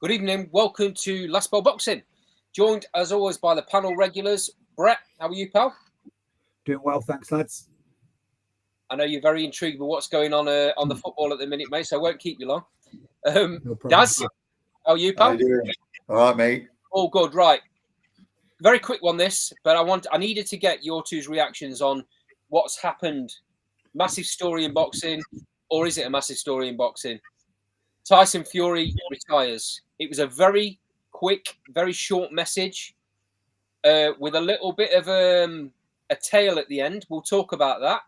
Good evening. Welcome to Last Ball Boxing. Joined, as always, by the panel regulars. Brett, how are you, pal? Doing well, thanks, lads. I know you're very intrigued with what's going on the football at the minute, mate, so I won't keep you long. No problem. Daz, how are you, pal? How you doing? All right, mate. All good, right. Very quick one, this, but I needed to get your two's reactions on what's happened. Massive story in boxing, or is it a massive story in boxing? Tyson Fury retires. It was a very quick, very short message with a little bit of a tail at the end. We'll talk about that.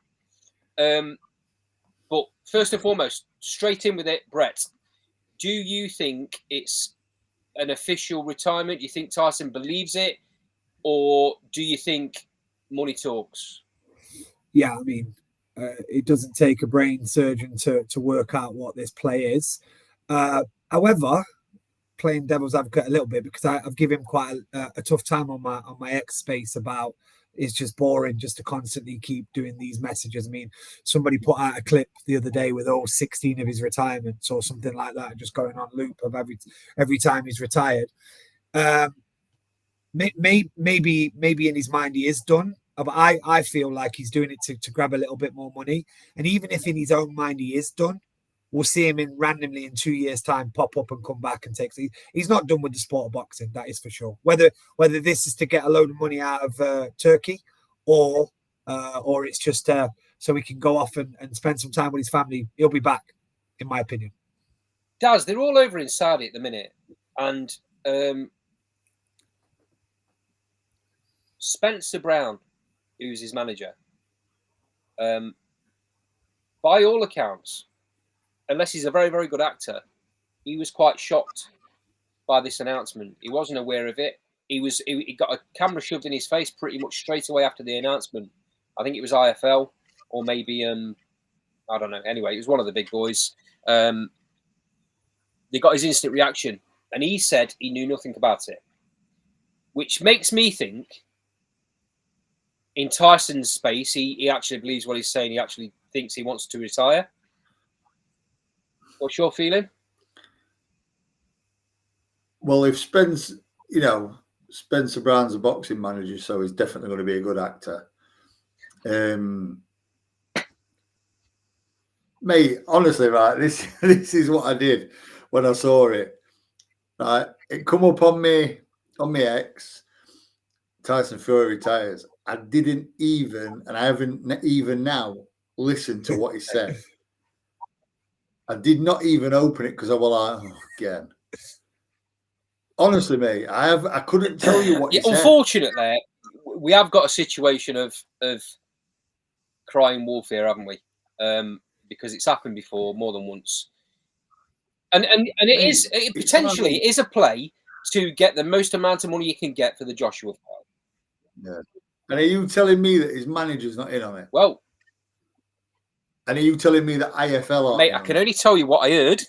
But first and foremost, straight in with it, Brett. Do you think it's an official retirement? Do you think Tyson believes it? Or do you think money talks? Yeah, I mean, it doesn't take a brain surgeon to work out what this play is. However, playing devil's advocate a little bit, because I've given him quite a tough time on my X space about it's just boring just to constantly keep doing these messages. I mean, somebody put out a clip the other day with all 16 of his retirements or something like that, just going on loop of every time he's retired. Maybe in his mind he is done, but I feel like he's doing it to grab a little bit more money. And even if in his own mind he is done, we'll see him randomly in 2 years' time pop up and come back and take. He's not done with the sport of boxing, that is for sure. Whether this is to get a load of money out of Turkey, or it's just so he can go off and spend some time with his family, he'll be back, in my opinion. Daz, they're all over in Saudi at the minute, and Spencer Brown, who's his manager, by all accounts, unless he's a very, very good actor, he was quite shocked by this announcement. He wasn't aware of it. He got a camera shoved in his face pretty much straight away after the announcement. I think it was IFL or maybe I don't know. Anyway, it was one of the big boys. They got his instant reaction, and he said he knew nothing about it, which makes me think in Tyson's space, he actually believes what he's saying. He actually thinks he wants to retire. What's your feeling? Well, if Spencer Brown's a boxing manager, so he's definitely going to be a good actor. Mate, honestly, right, this is what I did when I saw it. Right, it come up on me X. Tyson Fury retires. I didn't even, and I haven't even now listened to what he said. I did not even open it because I was like, oh, again. Honestly, mate, I couldn't tell you what he said. Unfortunately, we have got a situation of crying wolf here, haven't we? Because it's happened before more than once. And it potentially is a play to get the most amount of money you can get for the Joshua fight. Yeah. And are you telling me that his manager's not in on it? Well, and are you telling me that IFL are? Mate, I can only tell you what I heard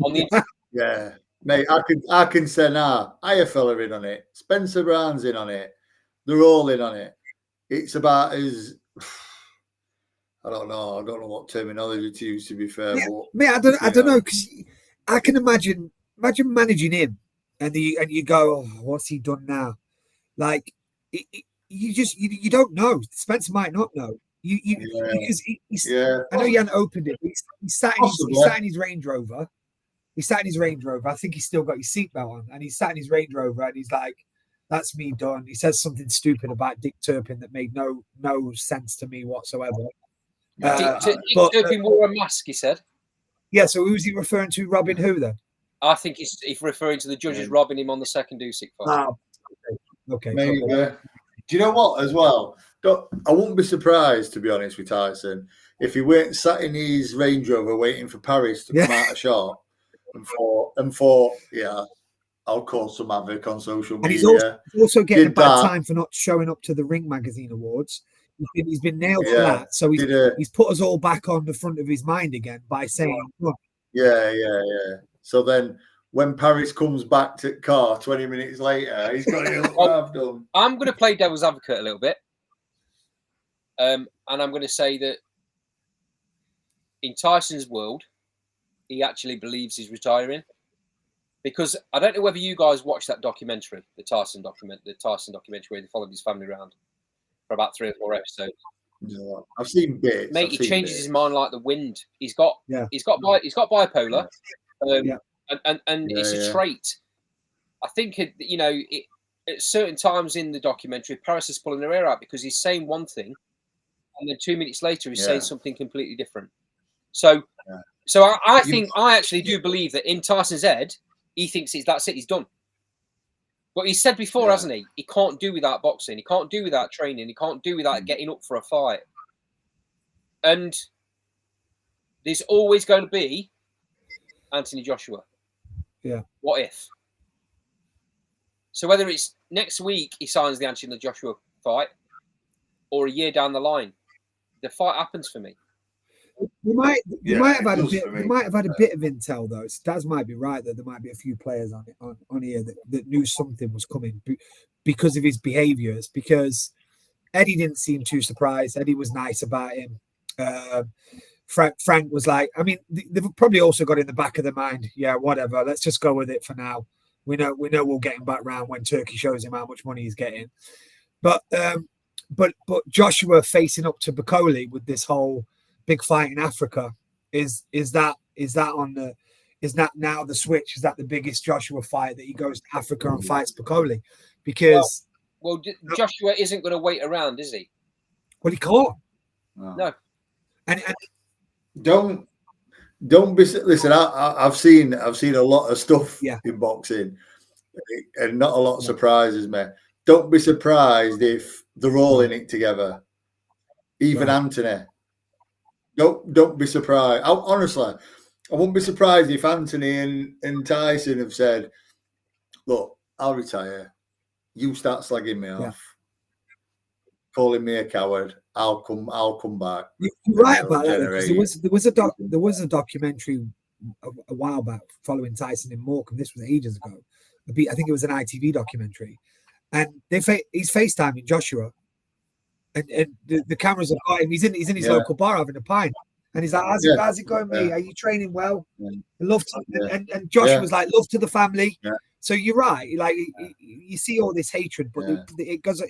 on the Yeah. Mate, I can say now, IFL are in on it. Spencer Brown's in on it. They're all in on it. It's about his I don't know what terminology to use, to be fair. Yeah, but mate, I don't know, because I can imagine managing him, and you go, oh, what's he done now? Like you don't know. Spencer might not know. Because I know he hadn't opened it. He sat in his Range Rover. He sat in his Range Rover. I think he's still got his seatbelt on, and he sat in his Range Rover, and he's like, "That's me done." He says something stupid about Dick Turpin that made no sense to me whatsoever. Dick Turpin wore a mask, he said. Yeah, so who's he referring to? Robbing who then? I think he's referring to the judges robbing him on the second Usyk fight. Okay. Maybe. Okay. Do you know what, as well? I wouldn't be surprised, to be honest, with Tyson, if he weren't sat in his Range Rover waiting for Paris to come out of shop and for I'll cause some havoc on social media. And he's also getting a bad time for not showing up to the Ring Magazine Awards. He's been nailed for that. So he's put us all back on the front of his mind again by saying, look. Yeah. So then when Paris comes back to car 20 minutes later, he's got it all done. I'm going to play devil's advocate a little bit. And I'm going to say that in Tyson's world, he actually believes he's retiring. Because I don't know whether you guys watched that documentary, the Tyson documentary where they followed his family around for about 3 or 4 episodes. No, I've seen bits. Mate, he changes his mind like the wind. He's got bipolar, and it's a trait. I think at certain times in the documentary, Paris is pulling her hair out because he's saying one thing, and then 2 minutes later he's saying something completely different. So I actually do believe that in Tyson's head, he thinks that's it, he's done. But he said before, hasn't he? He can't do without boxing. He can't do without training. He can't do without getting up for a fight. And there's always going to be Anthony Joshua. Yeah. What if? So whether it's next week he signs the Anthony Joshua fight or a year down the line, the fight happens for me. You might have had a bit of intel though. Daz might be right that there might be a few players on here that knew something was coming because of his behaviours. Because Eddie didn't seem too surprised. Eddie was nice about him. Frank was like, I mean, they've probably also got in the back of their mind, yeah, whatever. Let's just go with it for now. We know we'll get him back round when Turkey shows him how much money he's getting. But Joshua facing up to Bakoli with this whole big fight in Africa is that now the switch? Is that the biggest Joshua fight that he goes to Africa and fights Bakoli? Because Joshua isn't going to wait around, is he? Well, he can't. No. And don't be. Listen, I've seen a lot of stuff in boxing, and not a lot surprises me. Don't be surprised if they're all in it together. Even Anthony. Don't be surprised. Honestly, I wouldn't be surprised if Anthony and Tyson have said, "Look, I'll retire. You start slagging me off, calling me a coward. I'll come back." You're right about that. There was a documentary a while back following Tyson in Morecambe. This was ages ago. I think it was an ITV documentary, and he's FaceTiming Joshua. And the cameras have got him. He's in his local bar having a pint, and he's like, "How's it going, mate? Are you training well? Love to." And Joshua was like, "Love to the family." Yeah. So you're right. Like you see all this hatred, but it goes.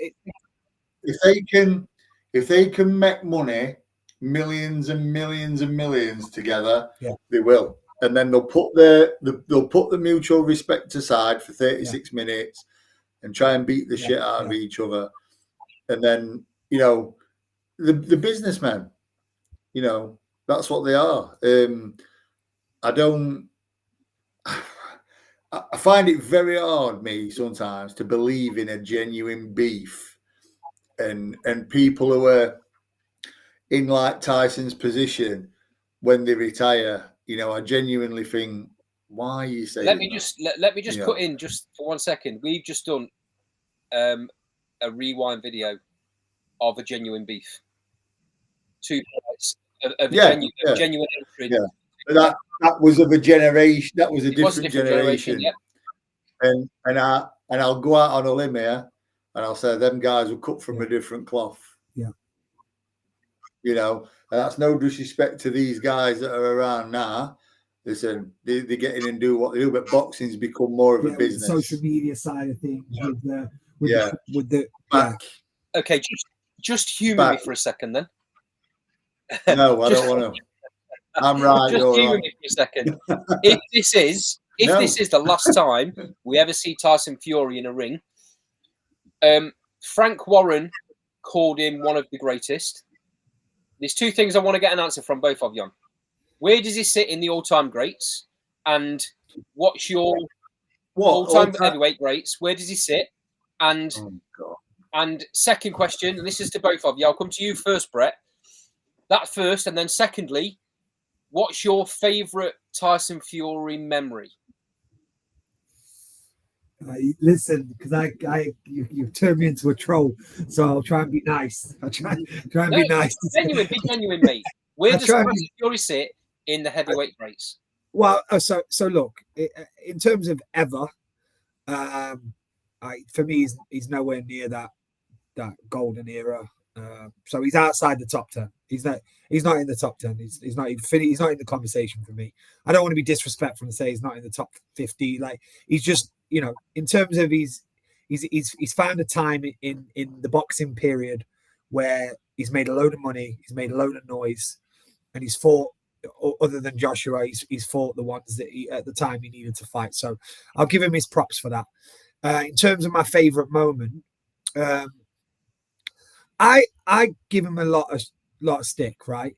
If they can make money, millions and millions and millions together, they will. And then they'll put the mutual respect aside for 36 minutes and try and beat the shit out of each other, and then. The businessmen, that's what they are. I find it very hard, me, sometimes, to believe in a genuine beef and people who are in like Tyson's position when they retire. I genuinely think, why are you saying let me just put in just for 1 second. We've just done a rewind video of a genuine beef. 2 fights of genuine hatred. Yeah. But that was of a generation. That was a different generation. And I'll go out on a limb here, and I'll say them guys were cut from a different cloth. Yeah. And that's no disrespect to these guys that are around now. Listen, they get in and do what they do, but boxing's become more of a business. The social media side of things with the Okay, just humour me for a second, then. No, I don't want to. I'm right. Just humour me for a second. If this is the last time we ever see Tyson Fury in a ring, Frank Warren called him one of the greatest. There's 2 things I want to get an answer from both of you on. Where does he sit in the all-time greats? And what's your all-time heavyweight greats? Where does he sit? And and second question, and this is to both of you. I'll come to you first, Brett. That first, and then secondly, what's your favourite Tyson Fury memory? Listen, because you've turned me into a troll, so I'll try and be nice. I'll try and be nice. Be genuine, mate. Where does Tyson Fury sit in the heavyweight race? Well, so look, in terms of ever, for me, he's nowhere near that golden era. So he's outside the top 10. He's not in the top 10. He's not in the conversation for me. I don't want to be disrespectful and say he's not in the top 50. Like, he's just, in terms of he's found a time in the boxing period where he's made a load of money, he's made a load of noise, and he's fought, other than Joshua, he's fought the ones that at the time he needed to fight. So I'll give him his props for that. In terms of my favorite moment, I give him a lot of stick, right?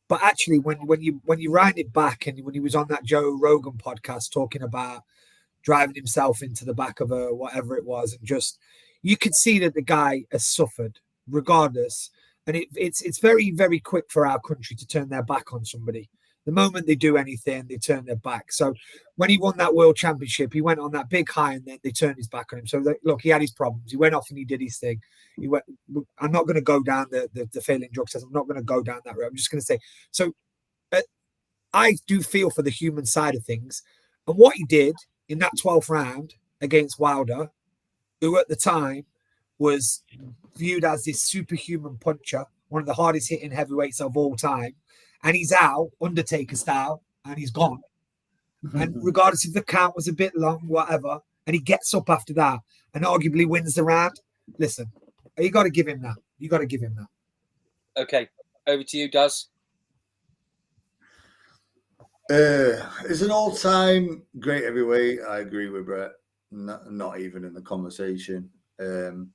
But actually, when you wind it back, and when he was on that Joe Rogan podcast talking about driving himself into the back of a whatever it was, and just, you could see that the guy has suffered regardless, and it's very, very quick for our country to turn their back on somebody. The moment they do anything, they turn their back. So when he won that world championship, he went on that big high, and then they turned his back on him. So look, he had his problems. He went off and he did his thing. He went. I'm not going to go down the failing drug test. I'm not going to go down that road. I'm just going to say, so I do feel for the human side of things, and what he did in that 12th round against Wilder, who at the time was viewed as this superhuman puncher, one of the hardest hitting heavyweights of all time. And he's out, Undertaker style, and he's gone. And regardless if the count was a bit long, whatever, and he gets up after that and arguably wins the round. Listen, you got to give him that. You got to give him that. Okay, over to you, Daz. It's an all-time great heavyweight. I agree with Brett. Not even in the conversation. I'm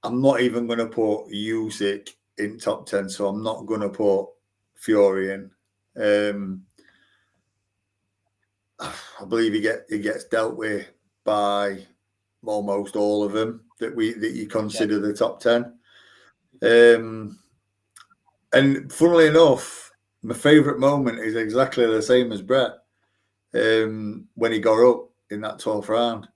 not even going to put Usyk in top 10, so I'm not going to put Fury in. I believe he gets dealt with by almost all of them that you consider the top 10. And funnily enough, my favourite moment is exactly the same as Brett, when he got up in that 12th round.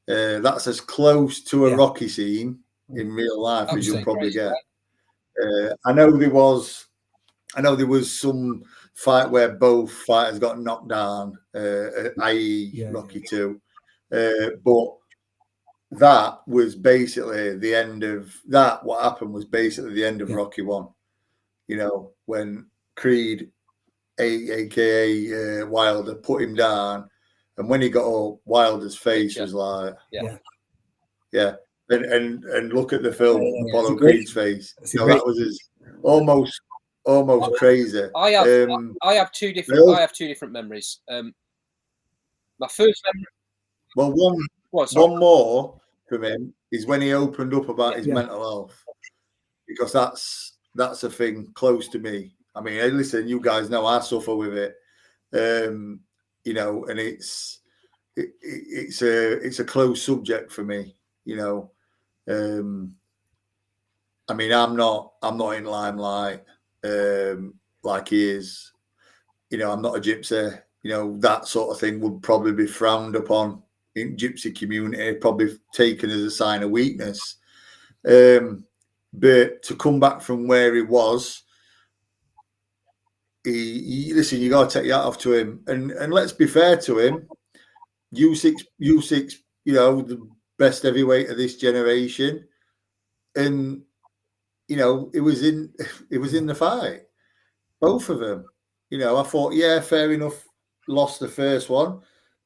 That's as close to a Rocky scene in real life as you'll probably get. I know there was some fight where both fighters got knocked down, i.e. Rocky 2. But that was basically the end of that. What happened was basically the end of Rocky 1. When Creed, aka Wilder, put him down, and when he got up, Wilder's face was like, And look at the film, Apollo Creed's face. That was his almost crazy. I have two different memories. My first memory. Well, one more from him is when he opened up about his mental health, because that's a thing close to me. I mean, hey, listen, you guys know I suffer with it, and it's a close subject for me. I mean, I'm not in limelight like he is. I'm not a gypsy. That sort of thing would probably be frowned upon in gypsy community, probably taken as a sign of weakness. But to come back from where he was, listen, you got to take your hat off to him. And let's be fair to him. Usyk's, the best heavyweight of this generation, and it was in the fight, both of them. I thought, fair enough, lost the first one,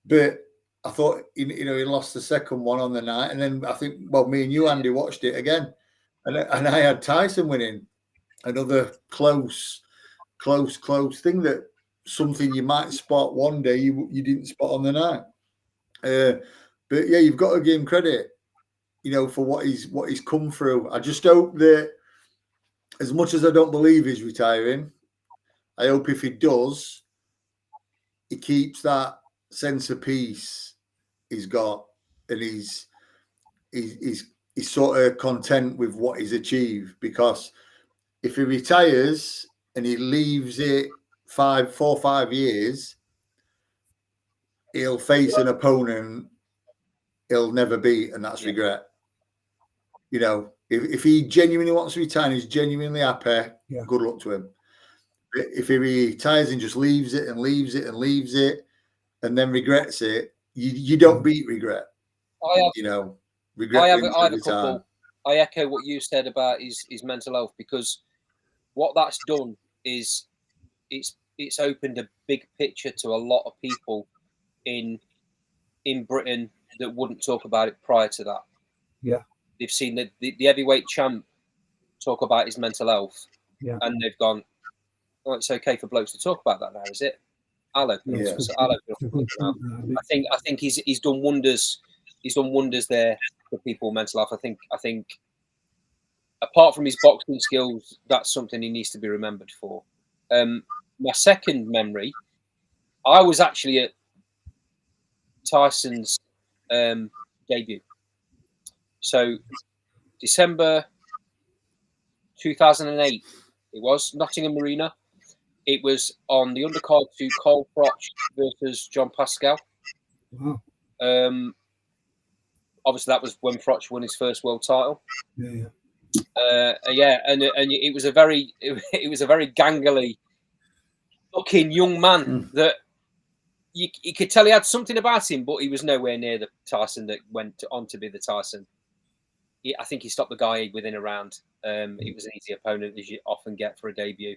but I thought he lost the second one on the night, and then I think, me and you, Andy, watched it again, and I had Tyson winning, another close thing, that something you might spot one day you didn't spot on the night. But you've got to give him credit, for what he's come through. I just hope that, as much as I don't believe he's retiring, I hope if he does, he keeps that sense of peace he's got, and he's sort of content with what he's achieved. Because if he retires and he leaves it 4 or 5 years, he'll face an opponent he'll never beat, and that's regret. If he genuinely wants to retire and he's genuinely happy, good luck to him. But if he retires and just leaves it and then regrets it, you don't beat regret. I have a couple. I echo what you said about his mental health, because what that's done is it's opened a big picture to a lot of people in Britain that wouldn't talk about it prior to that. Yeah. They've seen the heavyweight champ talk about his mental health, Yeah. and they've gone, "Oh, it's okay for blokes to talk about that now, is it?" I'll open Yeah. up. I'll open up. I think he's done wonders. He's done wonders there for people mental health. I think apart from his boxing skills, that's something he needs to be remembered for. My second memory, I was actually at Tyson's debut. So December 2008, it was Nottingham Arena. It was on the undercard to Cole Froch versus John Pascal. Wow. Obviously, that was when Froch won his first world title. Yeah. And it was a very gangly looking young man that you could tell he had something about him, but he was nowhere near the Tyson that went on to be the Tyson. I think he stopped the guy within a round. It was an easy opponent, as you often get for a debut.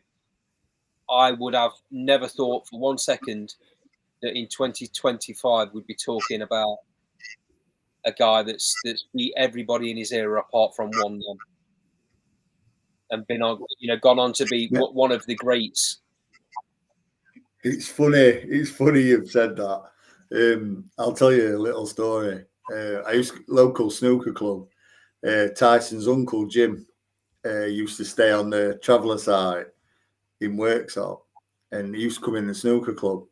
I would have never thought for 1 second that in 2025 we'd be talking about a guy that's beat everybody in his era apart from one man, and been on, gone on to be one of the greats. It's funny you've said that. I'll tell you a little story. I used local snooker club. Tyson's uncle Jim used to stay on the traveller side in Worksop, and he used to come in the snooker club.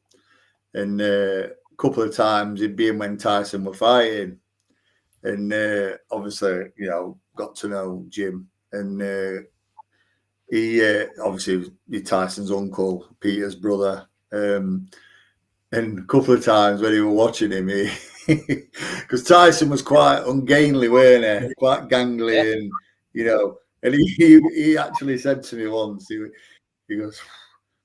And a couple of times he'd be in when Tyson were fighting, and obviously, got to know Jim, and he obviously was Tyson's uncle, Peter's brother. And a couple of times when you were watching him, because Tyson was quite ungainly, weren't he? Quite gangly, and and he actually said to me once, he goes,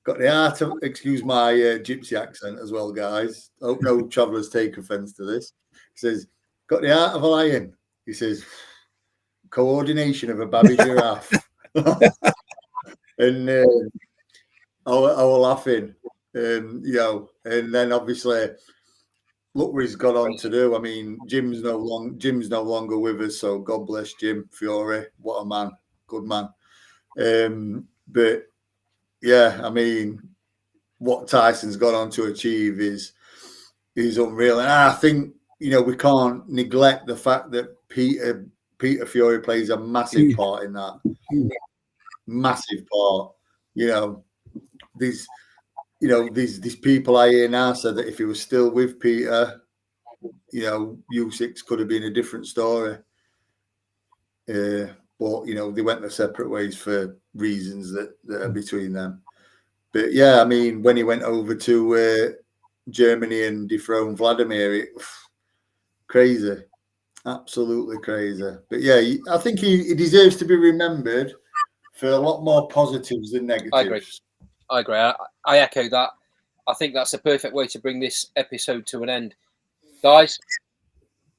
"Got the art of," excuse my gypsy accent as well, guys. Hope no travellers take offence to this. He says, "Got the art of a lion." He says, "Coordination of a baby giraffe." And I was laughing, and then obviously look what he's got on to do. I mean, Jim's no longer with us, so God bless Jim Fury. What a man, good man. But yeah, I mean, what Tyson's gone on to achieve is unreal, and I think we can't neglect the fact that Peter Fury plays a massive part in that. Massive part. These people I hear now said that if he was still with Peter, Usyk could have been a different story. But they went their separate ways for reasons that are between them. But yeah, I mean, when he went over to Germany and dethroned Wladimir, crazy, absolutely crazy. But yeah, I think he deserves to be remembered for a lot more positives than negatives. I agree. I echo that. I think that's a perfect way to bring this episode to an end. Guys,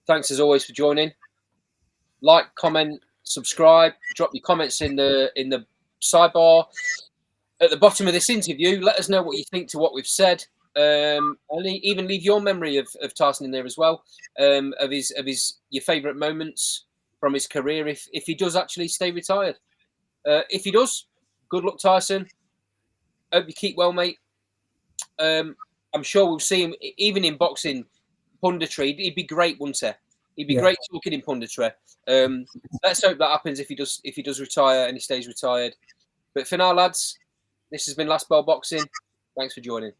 thanks as always for joining. Like, comment, subscribe, drop your comments in the sidebar at the bottom of this interview. Let us know what you think to what we've said. And even leave your memory of Tyson in there as well, of your favourite moments from his career if he does actually stay retired. If he does, good luck, Tyson. Hope you keep well, mate. I'm sure we'll see him even in boxing punditry. He'd be great, wouldn't he? He'd be great talking in punditry. Let's hope that happens if he does retire and he stays retired. But for now, lads, this has been Last Bell Boxing. Thanks for joining.